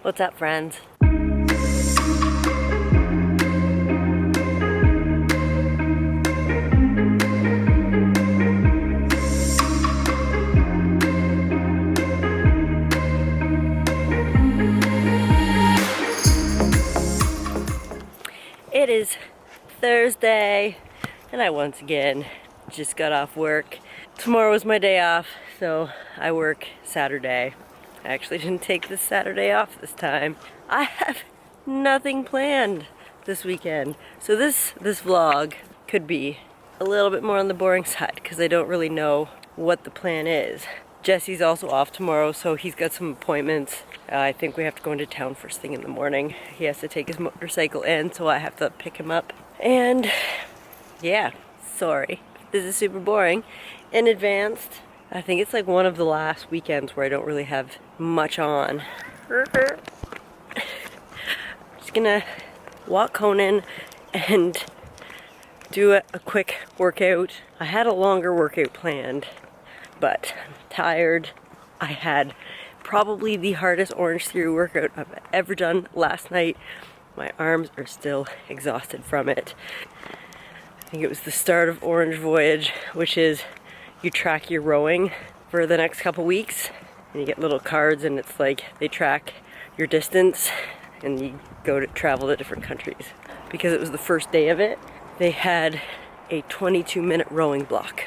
What's up, friends? It is Thursday, and I once again just got off work. Tomorrow is my day off, so I work Saturday. I actually didn't take this Saturday off this time. I have nothing planned this weekend. So this vlog could be a little bit more on the boring side because I don't really know what the plan is. Jesse's also off tomorrow, so he's got some appointments. I think we have to go into town first thing in the morning. He has to take his motorcycle in, so I have to pick him up. And yeah, sorry. This is super boring and advanced. I think it's like one of the last weekends where I don't really have much on. Just gonna walk Conan and do a quick workout. I had a longer workout planned, but I'm tired. I had probably the hardest Orange Theory workout I've ever done last night. My arms are still exhausted from it. I think it was the start of Orange Voyage, which is you track your rowing for the next couple weeks, and you get little cards, and it's like they track your distance, and you go to travel to different countries. Because it was the first day of it, they had a 22-minute rowing block.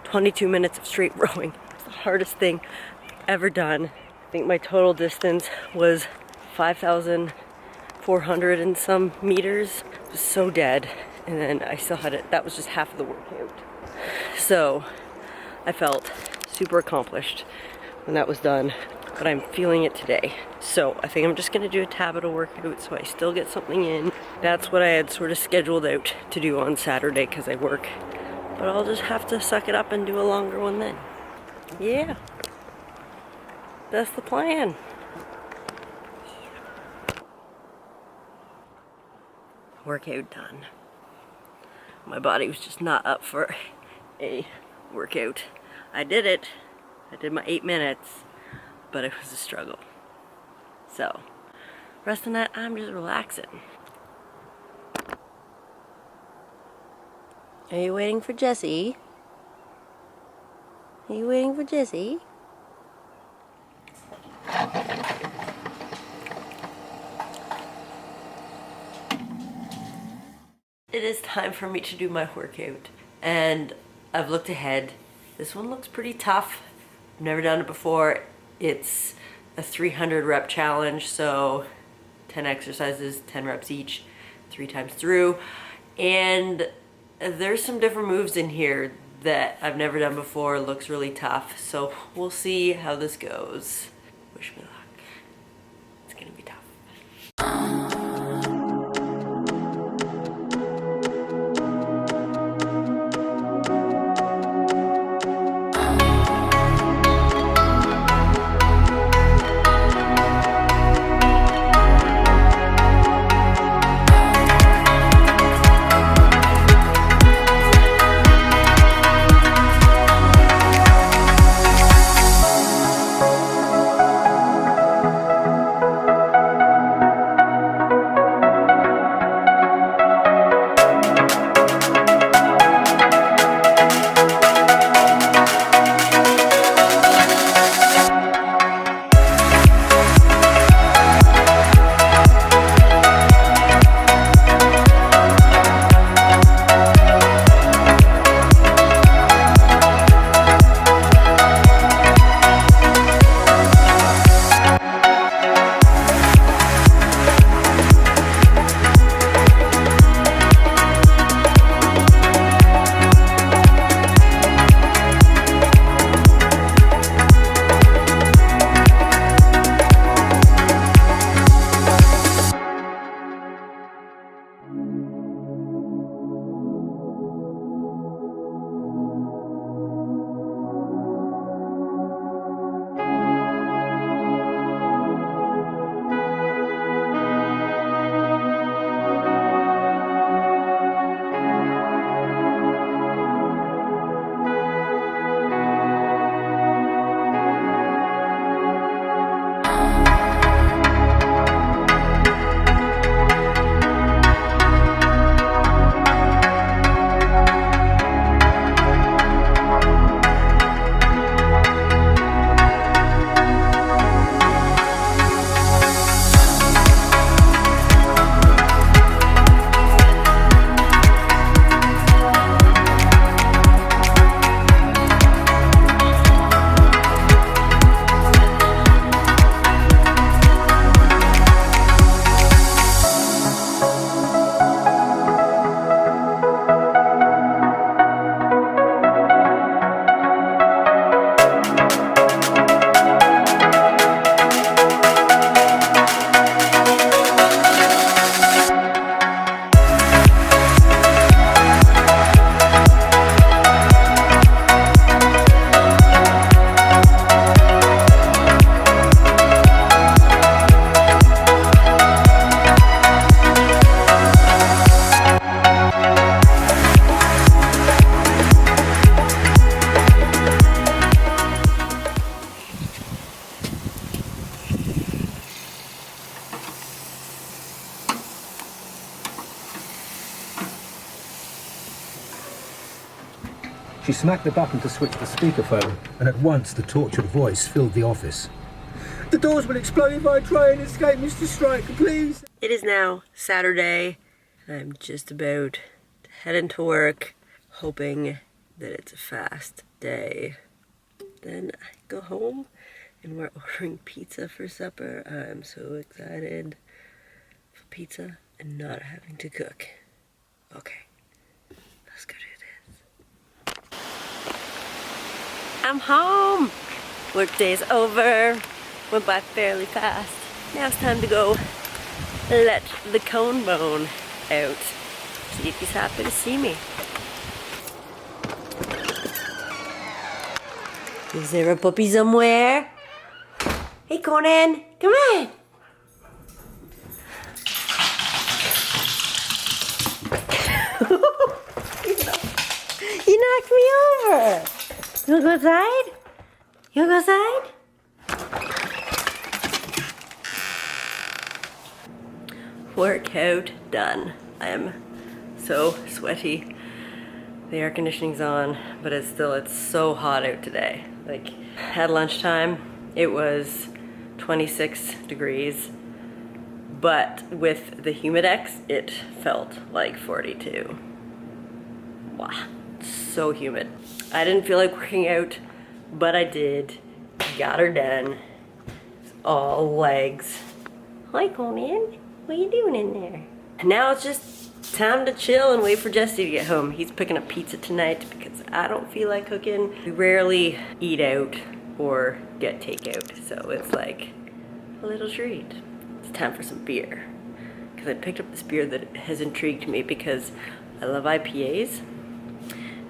22 minutes of straight rowing. It's the hardest thing I've ever done. I think my total distance was 5,400 and some meters. It was so dead. And then I still had it. That was just half of the workout. So I felt super accomplished when that was done, but I'm feeling it today. So I think I'm just gonna do a Tabata workout so I still get something in. That's what I had sort of scheduled out to do on Saturday because I work. But I'll just have to suck it up and do a longer one then. Yeah. That's the plan. Workout done. My body was just not up for a workout. I did it. I did my 8 minutes, but it was a struggle. So, rest of that, I'm just relaxing. Are you waiting for Jesse? Are you waiting for Jesse? It is time for me to do my workout, and I've looked ahead. This one looks pretty tough. I've never done it before. It's a 300 rep challenge, so 10 exercises, 10 reps each, 3 times through. And there's some different moves in here that I've never done before. It looks really tough, so we'll see how this goes. Wish me luck. It's gonna be tough. She smacked the button to switch the speakerphone, and at once the tortured voice filled the office. The doors will explode if I try and escape, Mr. Striker, please. It is now Saturday. I'm just about to head into work, hoping that it's a fast day. Then I go home and we're ordering pizza for supper. I'm so excited for pizza and not having to cook. Okay, let's go do this. I'm home! Workday's over. Went by fairly fast. Now it's time to go let the cone bone out. See if he's happy to see me. Is there a puppy somewhere? Hey Conan, come on! You knocked me over! You wanna go outside? You wanna go outside? Workout done. I am so sweaty. The air conditioning's on, but it's so hot out today. Like at lunchtime, it was 26 degrees, but with the Humidex, it felt like 42. Wow, so humid. I didn't feel like working out, but I did. Got her done. It's all legs. Hi, Conan. What are you doing in there? Now it's just time to chill and wait for Jesse to get home. He's picking up pizza tonight because I don't feel like cooking. We rarely eat out or get takeout, so it's like a little treat. It's time for some beer. Because I picked up this beer that has intrigued me because I love IPAs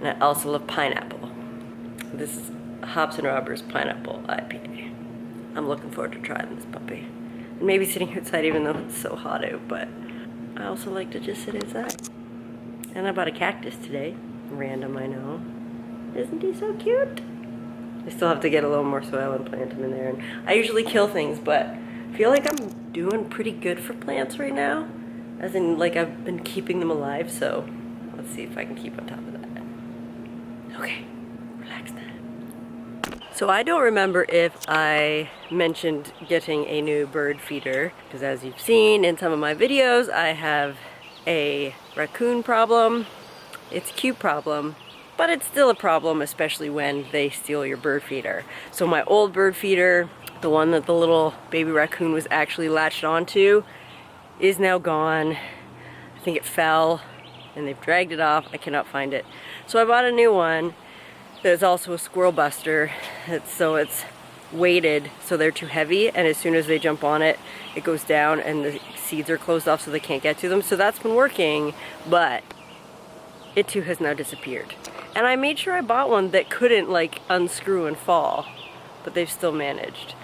and I also love pineapple. This is Hops and Robbers Pineapple IPA. I'm looking forward to trying this puppy. Maybe sitting outside even though it's so hot out, but I also like to just sit inside. And I bought a cactus today. Random, I know. Isn't he so cute? I still have to get a little more soil and plant him in there. And I usually kill things, but I feel like I'm doing pretty good for plants right now. As in, like, I've been keeping them alive, so let's see if I can keep on top of that. Okay, relax now. So I don't remember if I mentioned getting a new bird feeder, because as you've seen in some of my videos, I have a raccoon problem. It's a cute problem, but it's still a problem, especially when they steal your bird feeder. So my old bird feeder, the one that the little baby raccoon was actually latched onto, is now gone. I think it fell and they've dragged it off. I cannot find it. So I bought a new one. There's also a squirrel buster, so it's weighted so they're too heavy, and as soon as they jump on it, it goes down and the seeds are closed off so they can't get to them. So that's been working, but it too has now disappeared. And I made sure I bought one that couldn't like unscrew and fall, but they've still managed.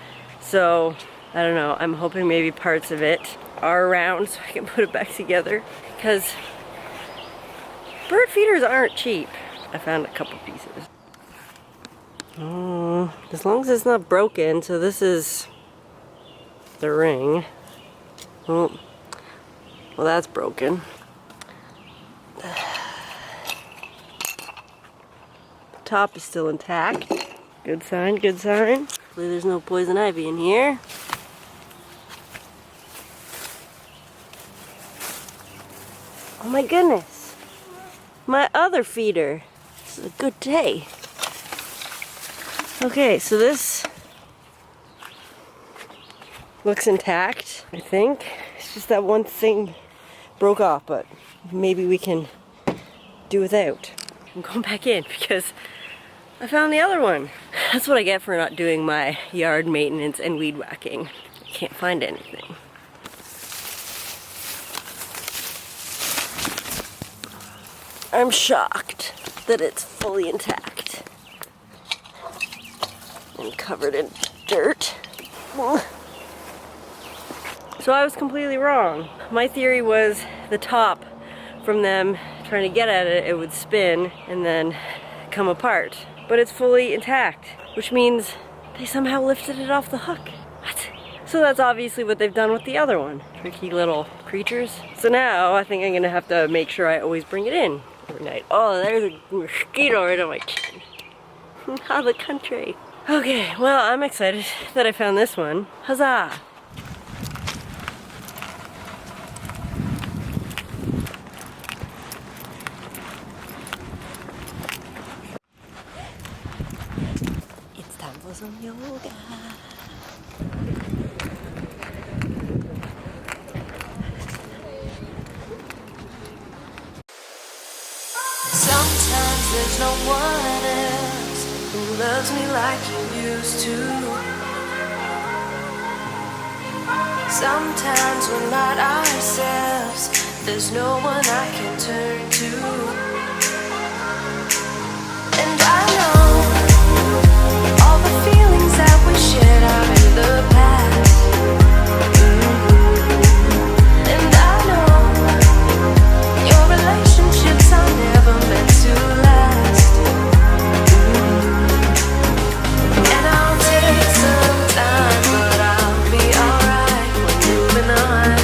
So I don't know, I'm hoping maybe parts of it are around so I can put it back together, because bird feeders aren't cheap. I found a couple pieces. As long as it's not broken, so this is the ring. Oh, well that's broken. The top is still intact. Good sign, good sign. Hopefully there's no poison ivy in here. Oh my goodness. My other feeder. This is a good day. Okay, so this looks intact, I think. It's just that one thing broke off, but maybe we can do without. I'm going back in because I found the other one. That's what I get for not doing my yard maintenance and weed whacking. I can't find anything. I'm shocked that it's fully intact and covered in dirt. So I was completely wrong. My theory was the top from them trying to get at it, it would spin and then come apart. But it's fully intact, which means they somehow lifted it off the hook. What? So that's obviously what they've done with the other one. Tricky little creatures. So now I think I'm gonna have to make sure I always bring it in overnight. Oh, there's a mosquito right on my chin. How the country. Okay, well, I'm excited that I found this one. Huzzah! It's time for some yoga. Sometimes there's no one else who loves me like you used to. Sometimes we're not ourselves. There's no one I can turn to. And I know all the feelings that we shared are in the past. And I know your relationships are never meant to last. And I'll take some time, but I'll be alright. We're moving on.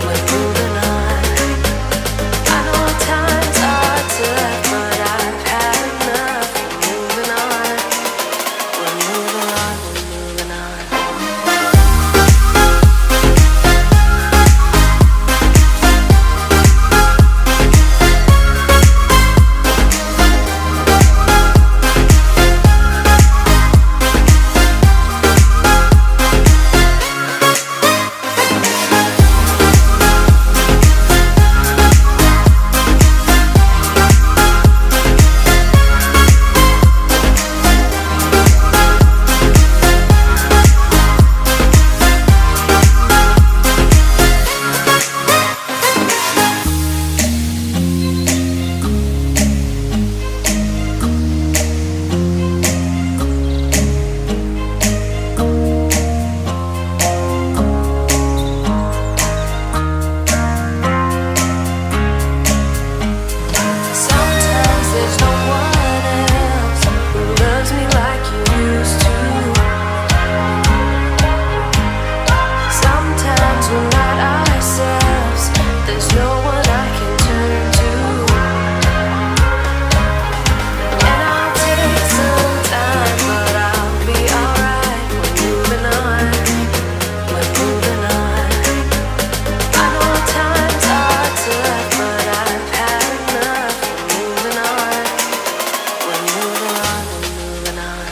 We're moving on. I know times are tough, but I've had enough. We're moving on. We're moving on. We're moving on. Sometimes there's no one else who loves me like you used to. Sometimes we're not ourselves. There's no one I can turn to. And I'll take some time, but I'll be alright. We're moving on. We're moving on. I know times are tough, but I've had enough. We're moving on. We're moving on. We're moving on.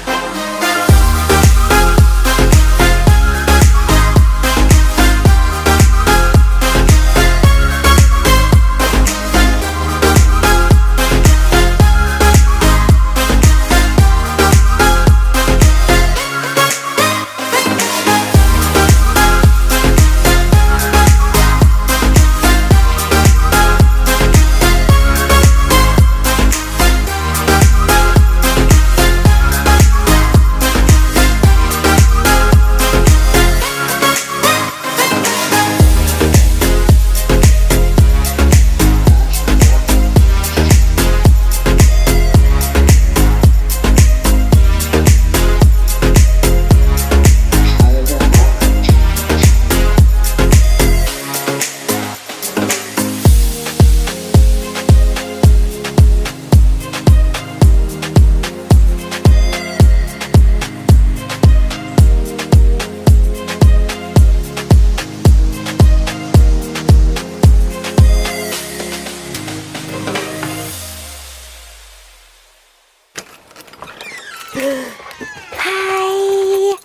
Hi!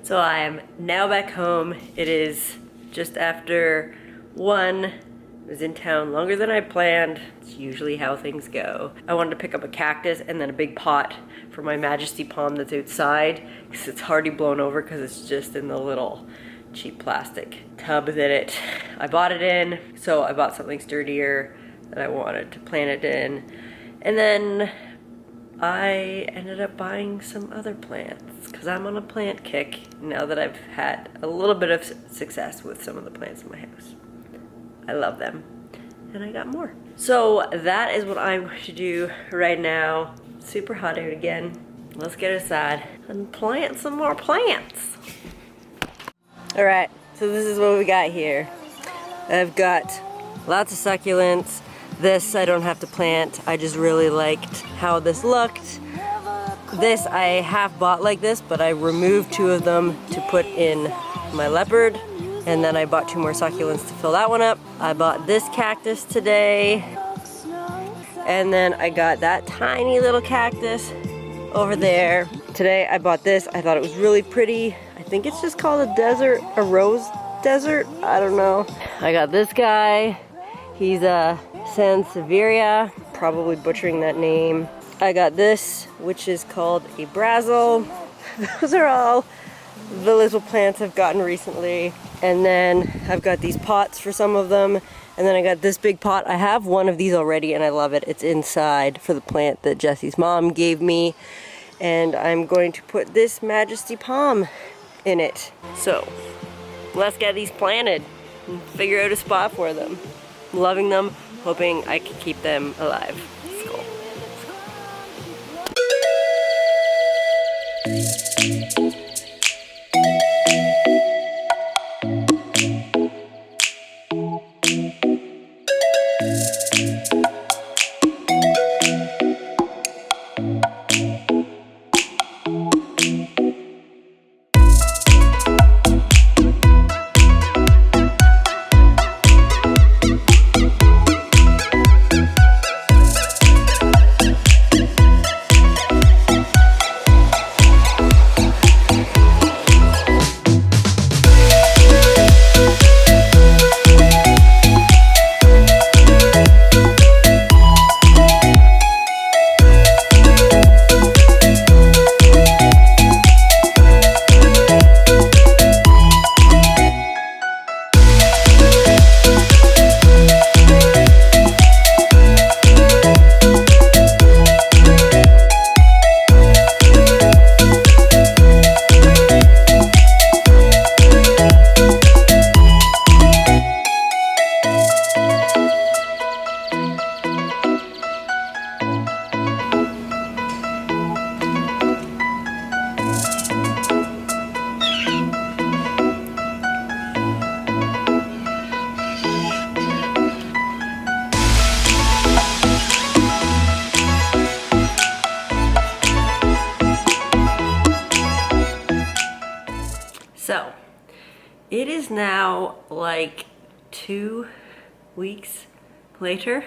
So I am now back home. It is just after 1. I was in town longer than I planned. It's usually how things go. I wanted to pick up a cactus and then a big pot for my Majesty palm that's outside because it's already blown over because it's just in the little cheap plastic tub that I bought it in. So I bought something sturdier that I wanted to plant it in. And then I ended up buying some other plants because I'm on a plant kick now that I've had a little bit of success with some of the plants in my house. I love them. And I got more. So that is what I'm going to do right now. Super hot out again. Let's get inside and plant some more plants. Alright, so this is what we got here. I've got lots of succulents. This I don't have to plant. I just really liked how this looked. This I half bought like this, but I removed 2 of them to put in my leopard. And then I bought 2 more succulents to fill that one up. I bought this cactus today. And then I got that tiny little cactus over there. Today I bought this. I thought it was really pretty. I think it's just called a rose desert. I don't know. I got this guy. He's a Sansevieria, probably butchering that name. I got this, which is called a Brazil. Those are all the little plants I've gotten recently. And then I've got these pots for some of them. And then I got this big pot. I have one of these already and I love it. It's inside for the plant that Jesse's mom gave me. And I'm going to put this Majesty Palm in it. So let's get these planted and figure out a spot for them. I'm loving them, hoping I can keep them alive. Let's go. So, it is now like 2 weeks later,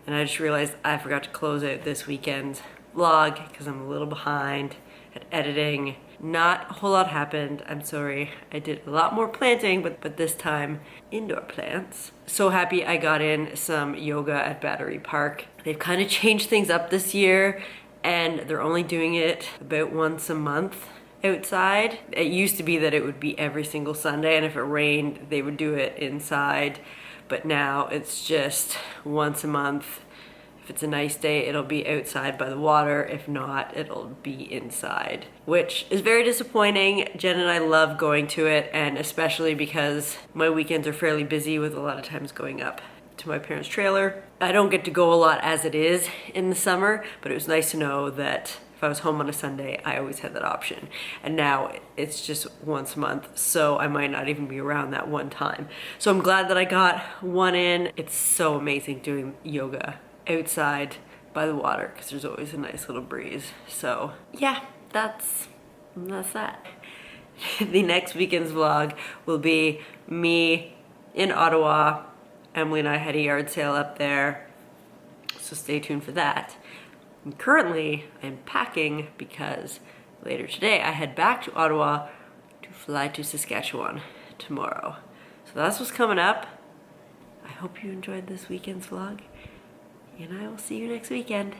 and I just realized I forgot to close out this weekend's vlog because I'm a little behind at editing. Not a whole lot happened, I'm sorry. I did a lot more planting, but this time indoor plants. So happy I got in some yoga at Battery Park. They've kind of changed things up this year, and they're only doing it about once a month outside. It used to be that it would be every single Sunday, and if it rained they would do it inside, but now it's just once a month. If it's a nice day, it'll be outside by the water. If not, it'll be inside, which is very disappointing. Jen and I love going to it, and especially because my weekends are fairly busy with a lot of times going up to my parents' trailer. I don't get to go a lot as it is in the summer, but it was nice to know that if I was home on a Sunday, I always had that option. And now it's just once a month, so I might not even be around that one time. So I'm glad that I got one in. It's so amazing doing yoga outside by the water because there's always a nice little breeze. So yeah, that's that. The next weekend's vlog will be me in Ottawa. Emily and I had a yard sale up there, so stay tuned for that. And currently, I'm packing because later today I head back to Ottawa to fly to Saskatchewan tomorrow. So that's what's coming up. I hope you enjoyed this weekend's vlog, and I will see you next weekend.